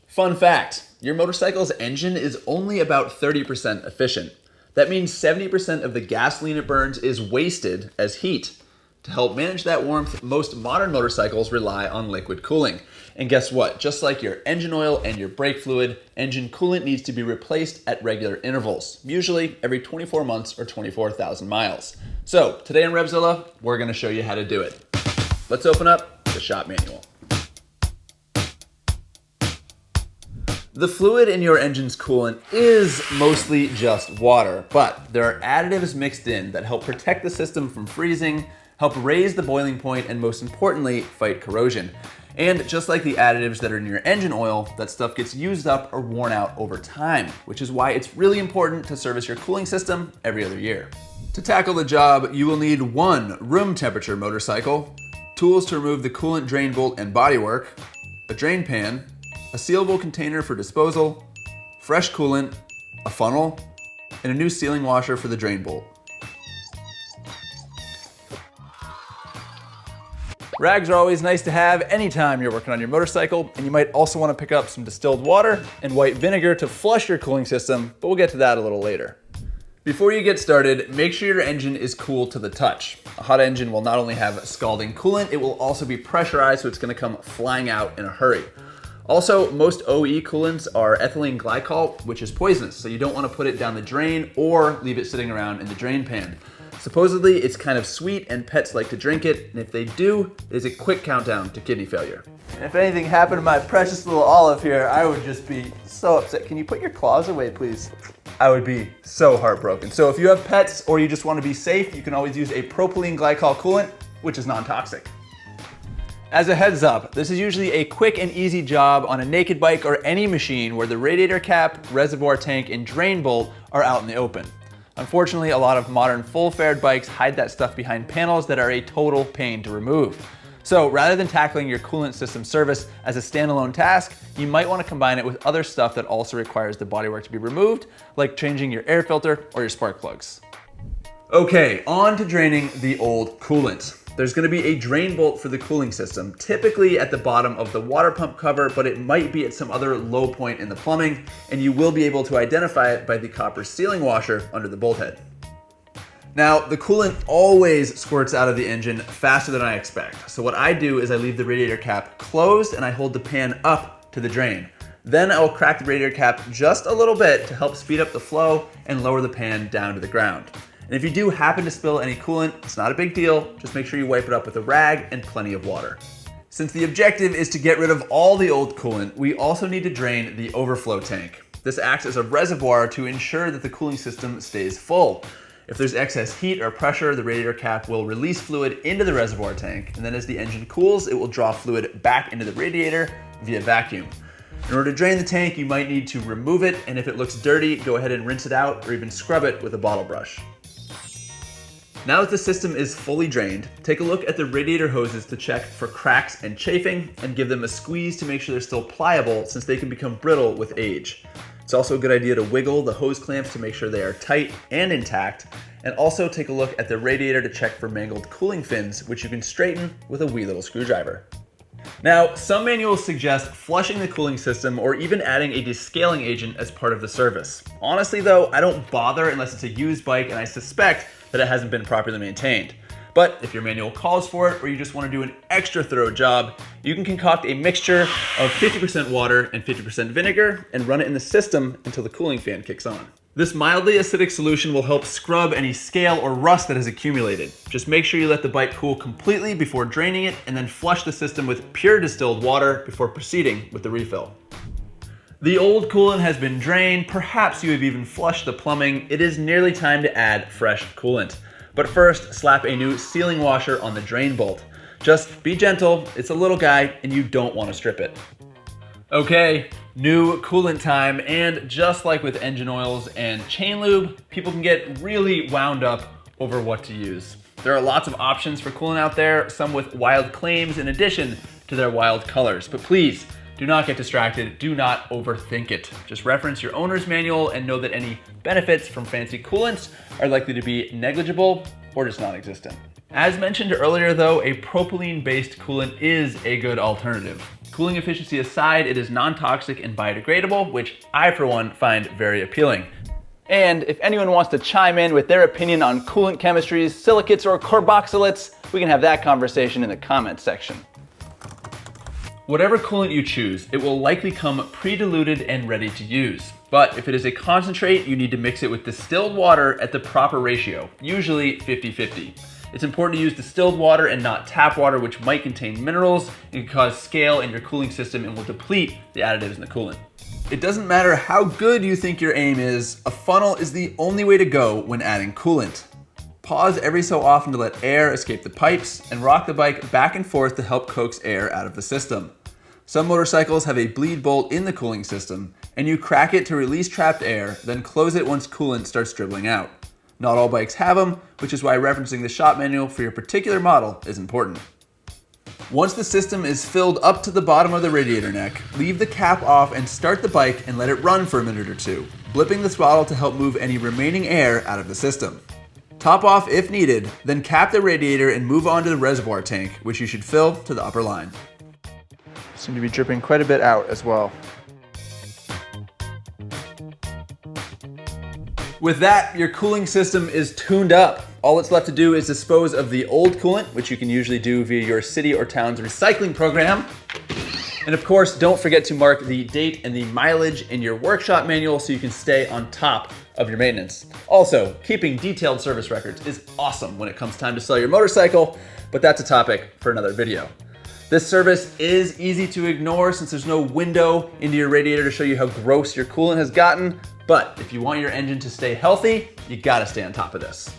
Fun fact, your motorcycle's engine is only about 30% efficient. That means 70% of the gasoline it burns is wasted as heat. To help manage that warmth, most modern motorcycles rely on liquid cooling. And guess what? Just like your engine oil and your brake fluid, engine coolant needs to be replaced at regular intervals, usually every 24 months or 24,000 miles. So today on RevZilla, we're going to show you how to do it. Let's open up the shop manual. The fluid in your engine's coolant is mostly just water, but there are additives mixed in that help protect the system from freezing, help raise the boiling point, and most importantly, fight corrosion. And just like the additives that are in your engine oil, that stuff gets used up or worn out over time, which is why it's really important to service your cooling system every other year. To tackle the job, you will need one room temperature motorcycle, tools to remove the coolant drain bolt and bodywork, a drain pan, a sealable container for disposal, fresh coolant, a funnel, and a new sealing washer for the drain bolt. Rags are always nice to have anytime you're working on your motorcycle, and you might also want to pick up some distilled water and white vinegar to flush your cooling system, but we'll get to that a little later. Before you get started, make sure your engine is cool to the touch. A hot engine will not only have scalding coolant, it will also be pressurized, so it's going to come flying out in a hurry. Also, most OE coolants are ethylene glycol, which is poisonous, so you don't want to put it down the drain or leave it sitting around in the drain pan. Supposedly, it's kind of sweet and pets like to drink it, and if they do, there's a quick countdown to kidney failure. And if anything happened to my precious little Olive here, I would just be so upset. Can you put your claws away, please? I would be so heartbroken. So if you have pets or you just want to be safe, you can always use a propylene glycol coolant, which is non-toxic. As a heads up, this is usually a quick and easy job on a naked bike or any machine where the radiator cap, reservoir tank, and drain bolt are out in the open. Unfortunately, a lot of modern full-fared bikes hide that stuff behind panels that are a total pain to remove. So rather than tackling your coolant system service as a standalone task, you might want to combine it with other stuff that also requires the bodywork to be removed, like changing your air filter or your spark plugs. Okay, on to draining the old coolant. There's going to be a drain bolt for the cooling system, typically at the bottom of the water pump cover, but it might be at some other low point in the plumbing, and you will be able to identify it by the copper sealing washer under the bolt head. Now, the coolant always squirts out of the engine faster than I expect. So what I do is I leave the radiator cap closed and I hold the pan up to the drain. Then I will crack the radiator cap just a little bit to help speed up the flow and lower the pan down to the ground. And if you do happen to spill any coolant, it's not a big deal. Just make sure you wipe it up with a rag and plenty of water. Since the objective is to get rid of all the old coolant, we also need to drain the overflow tank. This acts as a reservoir to ensure that the cooling system stays full. If there's excess heat or pressure, the radiator cap will release fluid into the reservoir tank, and then as the engine cools, it will draw fluid back into the radiator via vacuum. In order to drain the tank, you might need to remove it, and if it looks dirty, go ahead and rinse it out or even scrub it with a bottle brush. Now that the system is fully drained, take a look at the radiator hoses to check for cracks and chafing, and give them a squeeze to make sure they're still pliable, since they can become brittle with age. It's also a good idea to wiggle the hose clamps to make sure they are tight and intact, and also take a look at the radiator to check for mangled cooling fins, which you can straighten with a wee little screwdriver. Now, some manuals suggest flushing the cooling system or even adding a descaling agent as part of the service. Honestly though, I don't bother unless it's a used bike and I suspect that it hasn't been properly maintained. But if your manual calls for it or you just want to do an extra thorough job, you can concoct a mixture of 50% water and 50% vinegar and run it in the system until the cooling fan kicks on. This mildly acidic solution will help scrub any scale or rust that has accumulated. Just make sure you let the bike cool completely before draining it, and then flush the system with pure distilled water before proceeding with the refill. The old coolant has been drained, perhaps you have even flushed the plumbing. It is nearly time to add fresh coolant. But first, slap a new sealing washer on the drain bolt. Just be gentle, it's a little guy, and you don't want to strip it. Okay, new coolant time, and just like with engine oils and chain lube, people can get really wound up over what to use. There are lots of options for coolant out there, some with wild claims in addition to their wild colors, but please, do not get distracted, do not overthink it. Just reference your owner's manual and know that any benefits from fancy coolants are likely to be negligible or just non-existent. As mentioned earlier though, a propylene-based coolant is a good alternative. cooling efficiency aside, it is non-toxic and biodegradable, which I, for one, find very appealing. And if anyone wants to chime in with their opinion on coolant chemistries, silicates, or carboxylates, we can have that conversation in the comments section. Whatever coolant you choose, it will likely come pre-diluted and ready to use. But if it is a concentrate, you need to mix it with distilled water at the proper ratio, usually 50-50. It's important to use distilled water and not tap water, which might contain minerals and can cause scale in your cooling system and will deplete the additives in the coolant. It doesn't matter how good you think your aim is, a funnel is the only way to go when adding coolant. Pause every so often to let air escape the pipes and rock the bike back and forth to help coax air out of the system. Some motorcycles have a bleed bolt in the cooling system, and you crack it to release trapped air, then close it once coolant starts dribbling out. Not all bikes have them, which is why referencing the shop manual for your particular model is important. Once the system is filled up to the bottom of the radiator neck, leave the cap off and start the bike and let it run for a minute or two, blipping the throttle to help move any remaining air out of the system. Top off if needed, then cap the radiator and move on to the reservoir tank, which you should fill to the upper line. Seem to be dripping quite a bit out as well. With that, your cooling system is tuned up. All it's left to do is dispose of the old coolant, which you can usually do via your city or town's recycling program. And of course, don't forget to mark the date and the mileage in your workshop manual so you can stay on top of your maintenance. Also, keeping detailed service records is awesome when it comes time to sell your motorcycle, but that's a topic for another video. This service is easy to ignore since there's no window into your radiator to show you how gross your coolant has gotten, but if you want your engine to stay healthy, you gotta stay on top of this.